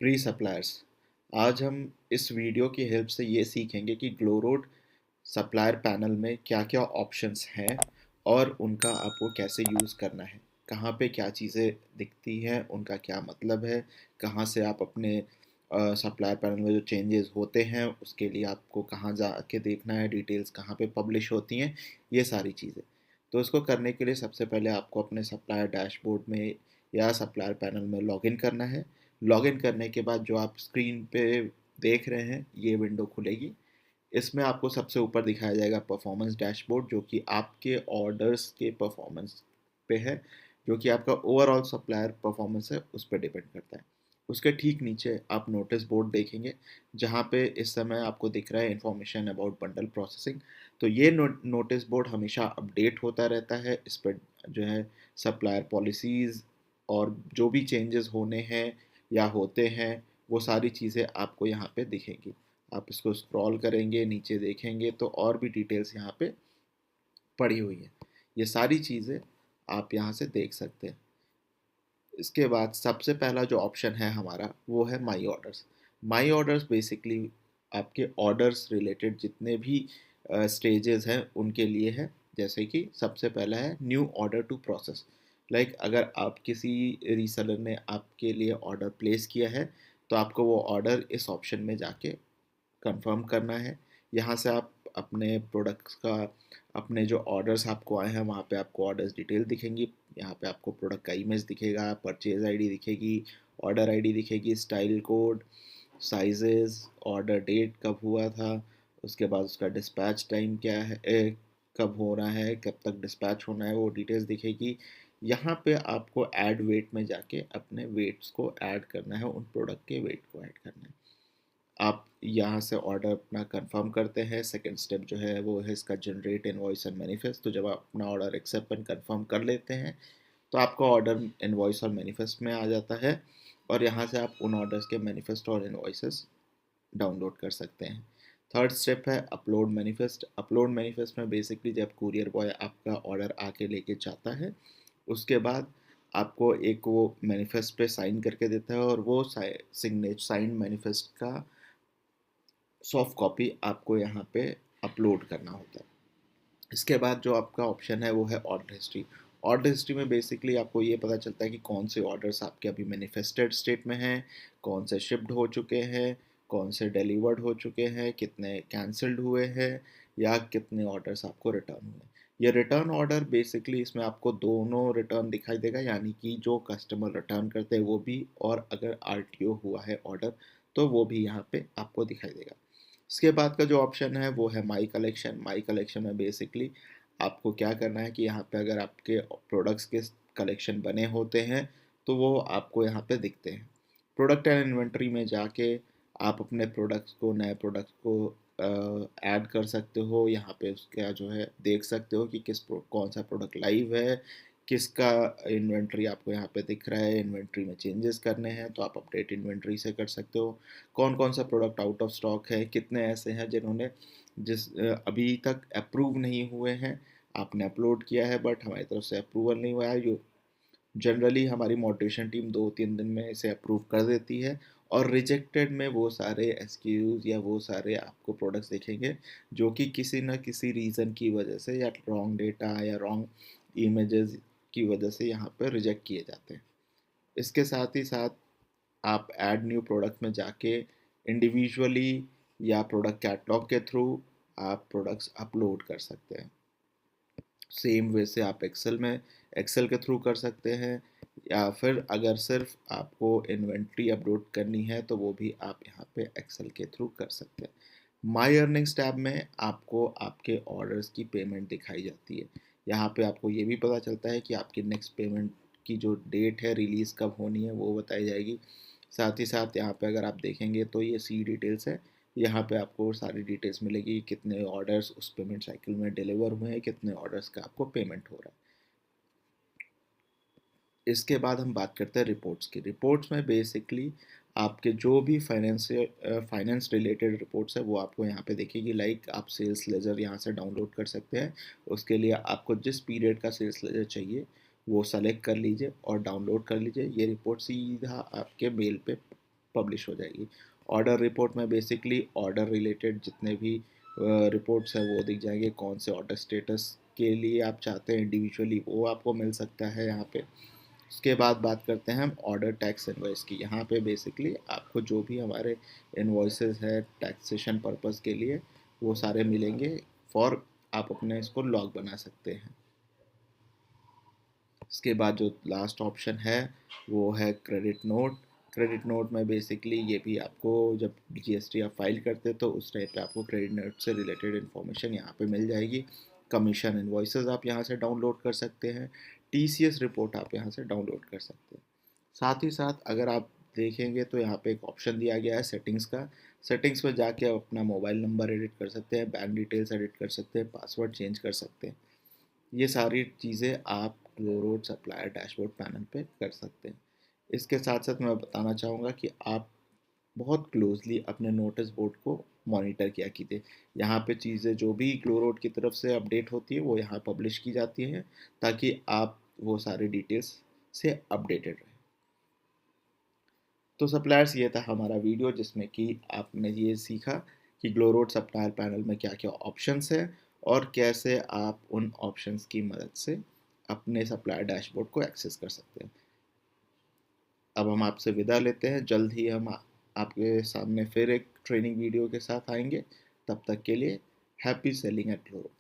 Pre suppliers. आज हम इस वीडियो की हेल्प से ये सीखेंगे कि ग्लोरोड सप्लायर पैनल में क्या क्या ऑप्शंस हैं और उनका आपको कैसे यूज़ करना है, कहाँ पे क्या चीज़ें दिखती हैं, उनका क्या मतलब है, कहाँ से आप अपने सप्लायर पैनल में जो चेंजेस होते हैं उसके लिए आपको कहाँ जाके देखना है, डिटेल्स कहाँ पे पब्लिश होती हैं, ये सारी चीज़ें। तो इसको करने के लिए सबसे पहले आपको अपने सप्लायर डैशबोर्ड में या सप्लायर पैनल में लॉगिन करना है। लॉगिन करने के बाद जो आप स्क्रीन पे देख रहे हैं ये विंडो खुलेगी। इसमें आपको सबसे ऊपर दिखाया जाएगा परफॉर्मेंस डैशबोर्ड, जो कि आपके ऑर्डर्स के परफॉर्मेंस पे है, जो कि आपका ओवरऑल सप्लायर परफॉर्मेंस है उस पर डिपेंड करता है। उसके ठीक नीचे आप नोटिस बोर्ड देखेंगे, जहाँ पे इस समय आपको दिख रहा है इंफॉर्मेशन अबाउट बंडल प्रोसेसिंग। तो ये नोटिस बोर्ड हमेशा अपडेट होता रहता है। इस पर जो है सप्लायर पॉलिसीज़ और जो भी चेंजेस होने हैं या होते हैं वो सारी चीज़ें आपको यहाँ पे दिखेंगी। आप इसको स्क्रॉल करेंगे, नीचे देखेंगे तो और भी डिटेल्स यहाँ पे पड़ी हुई है। ये सारी चीज़ें आप यहाँ से देख सकते हैं। इसके बाद सबसे पहला जो ऑप्शन है हमारा वो है माई ऑर्डर्स। माई ऑर्डर्स बेसिकली आपके ऑर्डर्स रिलेटेड जितने भी स्टेजेस हैं उनके लिए है। जैसे कि सबसे पहला है new order to process. Like अगर आप किसी रीसेलर ने आपके लिए ऑर्डर प्लेस किया है तो आपको वो ऑर्डर इस ऑप्शन में जाके कंफर्म करना है। यहाँ से आप अपने प्रोडक्ट्स का, अपने जो ऑर्डर्स आपको आए हैं वहाँ पे आपको ऑर्डर्स डिटेल दिखेंगी। यहाँ पे आपको प्रोडक्ट का इमेज दिखेगा, परचेज आईडी दिखेगी, ऑर्डर आईडी दिखेगी, style code, sizes, order date कब हुआ था, उसके बाद उसका डिस्पैच टाइम क्या है, कब हो रहा है, कब तक डिस्पैच होना है, वो डिटेल्स दिखेगी। यहाँ पे आपको ऐड वेट में जाके अपने वेट्स को ऐड करना है, उन प्रोडक्ट के वेट को ऐड करना है। आप यहाँ से ऑर्डर अपना कंफर्म करते हैं। सेकंड स्टेप जो है वो है इसका जनरेट इनवॉइस एंड मैनिफेस्ट। तो जब आप अपना ऑर्डर एक्सेप्ट एंड कंफर्म कर लेते हैं तो आपका ऑर्डर इनवॉइस और मैनिफेस्ट में आ जाता है, और यहाँ से आप उन ऑर्डर्स के मैनिफेस्ट और इनवॉइसेस डाउनलोड कर सकते हैं। थर्ड स्टेप है अपलोड मैनिफेस्ट। अपलोड मैनिफेस्ट में बेसिकली जब कुरियर बॉय आपका ऑर्डर आके लेके जाता है उसके बाद आपको एक वो मैनिफेस्ट पे साइन करके देता है, और वो साइंड मैनिफेस्ट का सॉफ्ट कॉपी आपको यहाँ पे अपलोड करना होता है। इसके बाद जो आपका ऑप्शन है वो है ऑर्डर हिस्ट्री। ऑर्डर हिस्ट्री में बेसिकली आपको ये पता चलता है कि कौन से ऑर्डर्स आपके अभी मैनिफेस्टेड स्टेट में हैं, कौन से शिप्ड हो चुके हैं, कौन से डिलीवर्ड हो चुके हैं, कितने कैंसिल्ड हुए हैं, या कितने ऑर्डर्स आपको रिटर्न हुए। ये रिटर्न ऑर्डर बेसिकली इसमें आपको दोनों रिटर्न दिखाई देगा, यानी कि जो कस्टमर रिटर्न करते हैं वो भी, और अगर आरटीओ हुआ है ऑर्डर तो वो भी यहाँ पे आपको दिखाई देगा। इसके बाद का जो ऑप्शन है वो है माई कलेक्शन। माई कलेक्शन में बेसिकली आपको क्या करना है कि यहाँ पे अगर आपके प्रोडक्ट्स के कलेक्शन बने होते हैं तो वो आपको यहाँ पे दिखते हैं। प्रोडक्ट एंड इन्वेंट्री में जाके आप अपने प्रोडक्ट्स को, नए प्रोडक्ट्स को ऐड कर सकते हो। यहाँ पे उसका जो है देख सकते हो कि कौन सा प्रोडक्ट लाइव है, किसका इन्वेंट्री आपको यहाँ पे दिख रहा है। इन्वेंट्री में चेंजेस करने हैं तो आप अपडेट इन्वेंट्री से कर सकते हो। कौन कौन सा प्रोडक्ट आउट ऑफ स्टॉक है, कितने ऐसे हैं जिन्होंने अभी तक अप्रूव नहीं हुए हैं, आपने अपलोड किया है बट हमारी तरफ से अप्रूवल नहीं हुआ है। जो जनरली हमारी मॉडरेशन टीम 2-3 दिन में इसे अप्रूव कर देती है। और रिजेक्टेड में वो सारे एसक्यूज या वो सारे आपको प्रोडक्ट्स दिखेंगे जो कि किसी न किसी रीज़न की वजह से, या रॉन्ग डेटा या रॉन्ग इमेजेस की वजह से यहाँ पर रिजेक्ट किए जाते हैं। इसके साथ ही साथ आप ऐड न्यू प्रोडक्ट में जाके इंडिविजुअली या प्रोडक्ट कैटलॉग के थ्रू आप प्रोडक्ट्स अपलोड कर सकते हैं। सेम वे से आप एक्सेल के थ्रू कर सकते हैं, या फिर अगर सिर्फ आपको इन्वेंट्री अपलोड करनी है तो वो भी आप यहाँ पे एक्सेल के थ्रू कर सकते हैं। माई अर्निंग्स टैब में आपको आपके ऑर्डर्स की पेमेंट दिखाई जाती है। यहाँ पे आपको ये भी पता चलता है कि आपकी नेक्स्ट पेमेंट की जो डेट है, रिलीज़ कब होनी है, वो बताई जाएगी। साथ ही साथ यहाँ पे अगर आप देखेंगे तो ये सी डिटेल्स है। यहाँ पे आपको सारी डिटेल्स मिलेगी, कितने ऑर्डर्स उस पेमेंट साइकिल में डिलीवर हुए हैं, कितने ऑर्डर्स का आपको पेमेंट हो रहा है। इसके बाद हम बात करते हैं रिपोर्ट्स की। रिपोर्ट्स में बेसिकली आपके जो भी फाइनेंस रिलेटेड रिपोर्ट्स है वो आपको यहाँ पे दिखेगी। लाइक आप सेल्स लेजर यहाँ से डाउनलोड कर सकते हैं। उसके लिए आपको जिस पीरियड का सेल्स लेजर चाहिए वो सेलेक्ट कर लीजिए और डाउनलोड कर लीजिए। ये रिपोर्ट सीधा आपके मेल पे पब्लिश हो जाएगी। ऑर्डर रिपोर्ट में बेसिकली ऑर्डर रिलेटेड जितने भी रिपोर्ट्स हैं वो दिख जाएंगे, कौन से ऑर्डर स्टेटस के लिए आप चाहते हैं इंडिविजुअली वो आपको मिल सकता है यहाँ पे। उसके बाद बात करते हैं हम ऑर्डर टैक्स इनवॉइस की। यहाँ पे बेसिकली आपको जो भी हमारे इनवॉइसेस है टैक्सेशन पर्पस के लिए वो सारे मिलेंगे, फॉर आप अपने इसको लॉग बना सकते हैं। इसके बाद जो लास्ट ऑप्शन है वो है क्रेडिट नोट। क्रेडिट नोट में बेसिकली ये भी आपको जब जीएसटी आप फाइल करते तो उस टाइप पे आपको क्रेडिट नोट से रिलेटेड इन्फॉर्मेशन यहाँ पे मिल जाएगी। कमीशन इनवॉइसेस आप यहाँ से डाउनलोड कर सकते हैं, टीसीएस रिपोर्ट आप यहाँ से डाउनलोड कर सकते हैं। साथ ही साथ अगर आप देखेंगे तो यहाँ पे एक ऑप्शन दिया गया है सेटिंग्स का। सेटिंग्स में जाके आप अपना मोबाइल नंबर एडिट कर सकते हैं, बैंक डिटेल्स एडिट कर सकते हैं, पासवर्ड चेंज कर सकते हैं। ये सारी चीज़ें आप ग्लोरोड सप्लायर डैशबोर्ड पैनल पे कर सकते हैं। इसके साथ साथ मैं बताना चाहूँगा कि आप बहुत क्लोजली अपने नोटिस बोर्ड को मॉनिटर किया कीजिए। यहाँ पे चीज़ें जो भी ग्लोरोड की तरफ से अपडेट होती है वो यहाँ पब्लिश की जाती हैं, ताकि आप वो सारी डिटेल्स से अपडेटेड रहें। तो सप्लायर्स ये था हमारा वीडियो जिसमें कि आपने ये सीखा कि ग्लोरोड सप्लायर पैनल में क्या क्या ऑप्शंस हैं और कैसे आप उन ऑप्शंस की मदद से अपने सप्लायर डैशबोर्ड को एक्सेस कर सकते हैं। अब हम आपसे विदा लेते हैं, जल्द ही हम आपके सामने फिर एक ट्रेनिंग वीडियो के साथ आएंगे। तब तक के लिए हैप्पी सेलिंग एट ग्लोरोड।